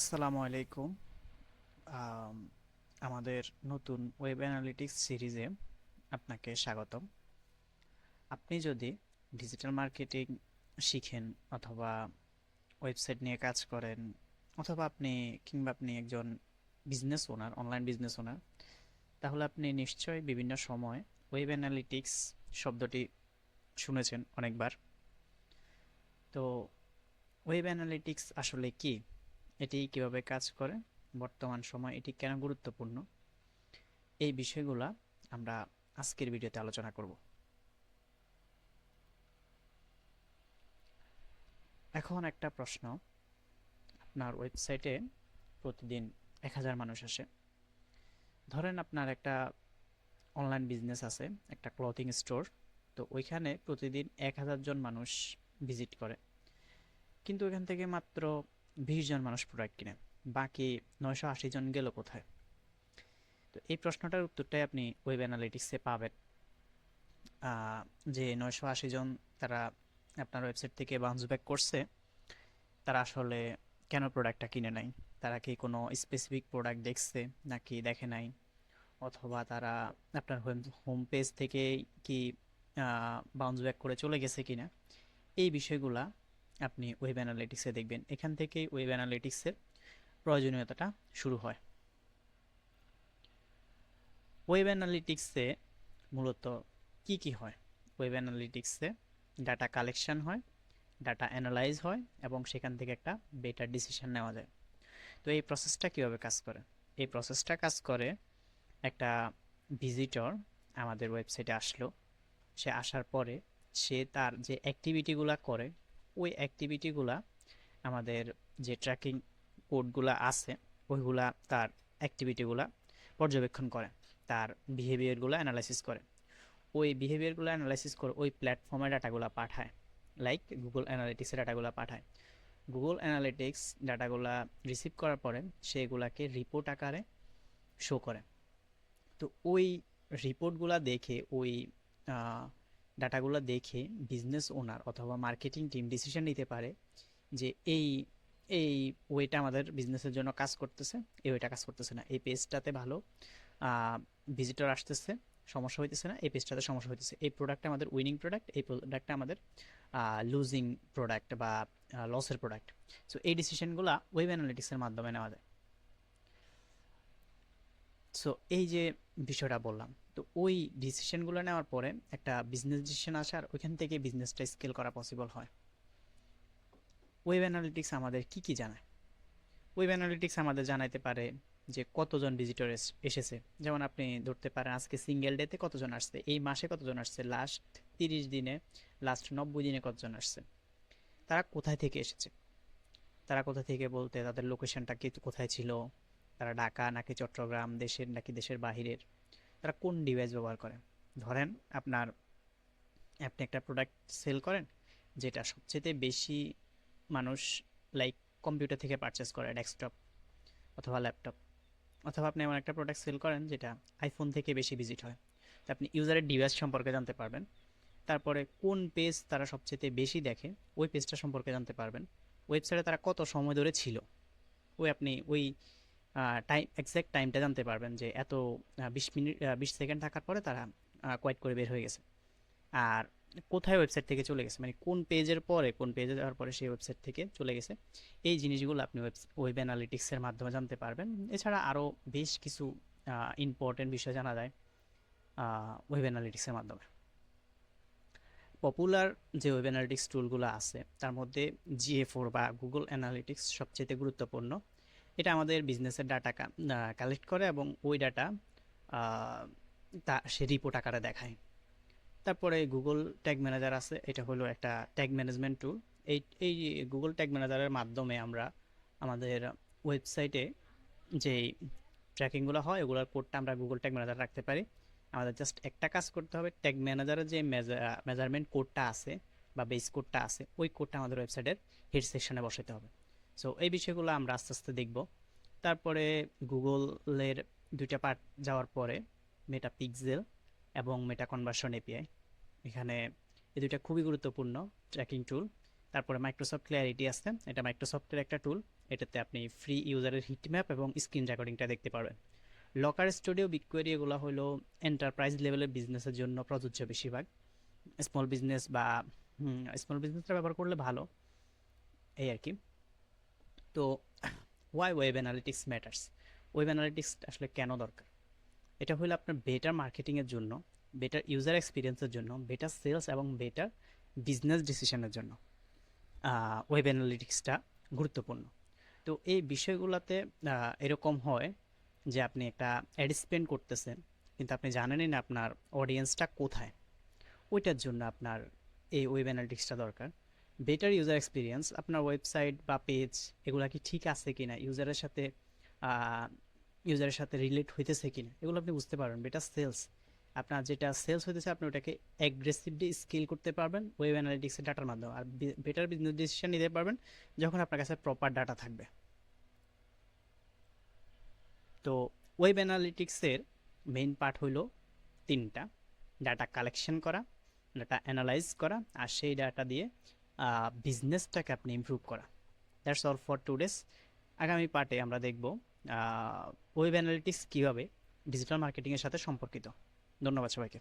আসসালামু আলাইকুম। আম, আমাদের নতুন ওয়েব অ্যানালিটিক্স সিরিজে আপনাকে স্বাগতম। আপনি যদি ডিজিটাল মার্কেটিং শিখেন অথবা ওয়েবসাইট নিয়ে কাজ করেন অথবা আপনি একজন business owner, online business owner, তাহলে আপনি নিশ্চয়ই বিভিন্ন সময় ওয়েব অ্যানালিটিক্স শব্দটি শুনেছেন অনেকবার। তো ওয়েব অ্যানালিটিক্স আসলে কি, এটি কিভাবে কাজ করে, বর্তমান সময় এটি কেন গুরুত্বপূর্ণ, এই বিষয়গুলা আমরা আজকের ভিডিওতে আলোচনা করব। এখন একটা প্রশ্ন, আপনার ওয়েবসাইটে প্রতিদিন 1000 মানুষ আসে। ধরেন আপনার একটা অনলাইন বিজনেস আছে, একটা ক্লথিং স্টোর। তো ওইখানে প্রতিদিন 1000 জন মানুষ ভিজিট করে, কিন্তু ওইখান থেকে মাত্র 20 জন মানুষ প্রোডাক্ট কিনে, বাকি 980 জন গেল কোথায়? তো এই প্রশ্নটার উত্তরটাই আপনি ওয়েব অ্যানালিটিক্সে পাবেন। যে 980 জন, তারা আপনার ওয়েবসাইট থেকে বাউন্স ব্যাক করছে, তারা আসলে কেন প্রোডাক্টটা কিনে নাই? তারা কি কোনো স্পেসিফিক প্রোডাক্ট দেখছে নাকি দেখে নাই? অথবা তারা আপনার হোম পেজ থেকে কি বাউন্স ব্যাক করে চলে গেছে কিনা? এই বিষয়গুলা আপনি ওয়েব অ্যানালিটিক্সে দেখবেন। এখান থেকেই ওয়েব অ্যানালিটিক্সের প্রয়োজনীয়তাটা শুরু হয়। ওয়েব অ্যানালিটিক্সে মূলত কি কি হয়? ওয়েব অ্যানালিটিক্সে ডাটা কালেকশন হয়, ডাটা অ্যানালাইজ হয়, এবং সেখান থেকে একটা বেটার ডিসিশন নেওয়া যায়। তো এই প্রসেসটা কিভাবে কাজ করে? এই প্রসেসটা কাজ করে, একটা ভিজিটর আমাদের ওয়েবসাইটে আসলো, সে আসার পরে সে তার যে অ্যাক্টিভিটিগুলা করে, ওই অ্যাক্টিভিটিগুলা আমাদের যে ট্র্যাকিং কোডগুলা আছে, ওইগুলা তার অ্যাক্টিভিটিগুলা পর্যবেক্ষণ করে, তার বিহেভিয়ারগুলো অ্যানালাইসিস করে। ওই বিহেভিয়ারগুলো অ্যানালাইসিস করে ওই প্ল্যাটফর্মে ডাটাগুলো পাঠায়, লাইক গুগল অ্যানালিটিক্সে ডাটাগুলো পাঠায়। গুগল অ্যানালিটিক্স ডাটাগুলা রিসিভ করার পরে সেগুলাকে রিপোর্ট আকারে শো করে। তো ওই রিপোর্টগুলা দেখে, ওই ডাটাগুলো দেখে বিজনেস ওনার অথবা মার্কেটিং টিম ডিসিশন নিতে পারে যে এই এই ওয়েটা আমাদের বিজনেসের জন্য কাজ করতেছে, এই ওয়েটা কাজ করতেছে না, এই পেজটাতে ভালো ভিজিটর আসতেছে, সমস্যা হইতেছে না, এই পেজটাতে সমস্যা হইতেছে, এই প্রোডাক্টটা আমাদের উইনিং প্রোডাক্ট, এই প্রোডাক্টটা আমাদের লুজিং প্রোডাক্ট বা লসের প্রোডাক্ট। সো এই ডিসিশনগুলো ওয়েব অ্যানালিটিক্সের মাধ্যমে নেওয়া যায়। সো এই যে বিষয়টা বললাম, তো ওই ডিসিশনগুলো নেওয়ার পরে একটা বিজনেস ডিসিশন আসে, আর ওইখান থেকে বিজনেসটা স্কেল করা পসিবল হয়। ওয়েব অ্যানালিটিক্স আমাদের কি কি জানায়? ওয়েব অ্যানালিটিক্স আমাদের জানাইতে পারে যে কতজন ভিজিটর এসেছে। যেমন আপনি ধরতে পারেন আজকে সিঙ্গেল ডেতে কতজন আসছে, এই মাসে কতজন আসছে, লাস্ট 30 দিনে, লাস্ট 90 দিনে কতজন আসছে, তারা কোথায় থেকে এসেছে। তারা কোথা থেকে বলতে তাদের লোকেশনটা কি কোথায় ছিল, তারা ঢাকা নাকি চট্টগ্রাম, দেশের নাকি দেশের বাহিরের, তারা কোন ডিভাইস ব্যবহার করে। ধরেন আপনার, আপনি একটা প্রোডাক্ট সেল করেন যেটা সবচেয়ে বেশি মানুষ লাইক কম্পিউটার থেকে পারচেস করে, ডেস্কটপ অথবা ল্যাপটপ। অথবা আপনি এমন একটা প্রোডাক্ট সেল করেন যেটা আইফোন থেকে বেশি ভিজিট হয়। তো আপনি ইউজারের ডিভাইস সম্পর্কে জানতে পারবেন। তারপরে কোন পেজ তারা সবচেয়ে বেশি দেখে, ওই পেজটা সম্পর্কে জানতে পারবেন। ওয়েবসাইটে তারা কত সময় ধরে ছিল, আপনি ওই টাইম, এক্স্যাক্ট টাইমটা জানতে পারবেন যে এত 20 মিনিট, 20 সেকেন্ড থাকার পরে তারা কোয়াইট করে বের হয়ে গেছে। আর কোথায় ওয়েবসাইট থেকে চলে গেছে, মানে কোন পেজের পরে, কোন পেজে যাওয়ার পরে সেই ওয়েবসাইট থেকে চলে গেছে, এই জিনিসগুলো আপনি ওয়েব অ্যানালিটিক্সের মাধ্যমে জানতে পারবেন। এছাড়া আরও বেশ কিছু ইম্পর্টেন্ট বিষয় জানা যায় ওয়েব অ্যানালিটিক্সের মাধ্যমে। পপুলার যে ওয়েব অ্যানালিটিক্স টুলগুলো আছে তার মধ্যে GA4 বা গুগল অ্যানালিটিক্স সবচেয়ে গুরুত্বপূর্ণ। এটা আমাদের বিজনেসের ডাটা কালেক্ট করে এবং ওই ডাটা তা সে রিপোর্ট আকারে দেখায়। তারপরে গুগল ট্যাগ ম্যানেজার আছে, এটা হলো একটা ট্যাগ ম্যানেজমেন্ট টুল। এই এই গুগল ট্যাগ ম্যানেজারের মাধ্যমে আমরা আমাদের ওয়েবসাইটে যেই ট্র্যাকিংগুলো হয় ওগুলোর কোডটা আমরা গুগল ট্যাগ ম্যানেজার রাখতে পারি। আমাদের জাস্ট একটা কাজ করতে হবে, ট্যাগ ম্যানেজারের যে মেজারমেন্ট কোডটা আছে বা বেস কোডটা আছে, ওই কোডটা আমাদের ওয়েবসাইটের হেড সেকশনে বসাতে হবে। সো এই বিষয়গুলো আমরা আস্তে আস্তে দেখব। তারপরে গুগলের দুইটা পার্ট যাওয়ার পরে মেটা পিক্সেল এবং মেটা কনভার্সন এপিআই, এখানে এই দুইটা খুবই গুরুত্বপূর্ণ ট্র্যাকিং টুল। তারপরে মাইক্রোসফট ক্ল্যারিটি আছে, এটা মাইক্রোসফটের একটা টুল। এটাতে আপনি ফ্রি ইউজারের হিট ম্যাপ এবং স্ক্রিন রেকর্ডিংটা দেখতে পারবেন। লকার স্টুডিও, বিগকোয়েরি এগুলো হলো এন্টারপ্রাইজ লেভেলের বিজনেসের জন্য প্রযোজ্য বেশিরভাগ। স্মল বিজনেস বা স্মল বিজনেসটা ব্যবহার করলে ভালো, এই আর কি। তো why web analytics matters, web analytics আসলে কেন দরকার? এটা হলো আপনার বেটার মার্কেটিংয়ের জন্য, বেটার ইউজার এক্সপিরিয়েন্সের জন্য, বেটার সেলস এবং বেটার বিজনেস ডিসিশনের জন্য ওয়েব অ্যানালিটিক্সটা গুরুত্বপূর্ণ। তো এই বিষয়গুলোতে এরকম হয় যে আপনি একটা অ্যাড স্পেন্ড করতেছেন, কিন্তু আপনি জানেনই না আপনার অডিয়েন্সটা কোথায়। ওইটার জন্য আপনার এই ওয়েব অ্যানালিটিক্সটা দরকার। বেটার ইউজার এক্সপিরিয়েন্স, আপনার ওয়েবসাইট বা পেজ এগুলা কি ঠিক আছে কিনা, ইউজারের সাথে রিলেট হইতেছে কিনা, এগুলো আপনি বুঝতে পারবেন। বেটার সেলস, আপনার যেটা সেলস হইতেছে আপনি ওটাকে অ্যাগ্রেসিভলি স্কেল করতে পারবেন ওয়েব অ্যানালিটিক্সের ডাটার মাধ্যমে। আর বেটার বিজনেস ডিসিশন নিতে পারবেন যখন আপনার কাছে প্রপার ডাটা থাকবে। তো ওয়েব অ্যানালিটিক্সের মেইন পার্ট হইল তিনটা: ডাটা কালেকশন করা, ডাটা অ্যানালাইজ করা, আর সেই ডাটা দিয়ে বিজনেসটাকে আপনি ইমপ্রুভ করা। That's all for today's. আগামী পার্টে আমরা দেখব ওয়েব অ্যানালিটিক্স কীভাবে ডিজিটাল মার্কেটিংয়ের সাথে সম্পর্কিত। ধন্যবাদ সবাইকে।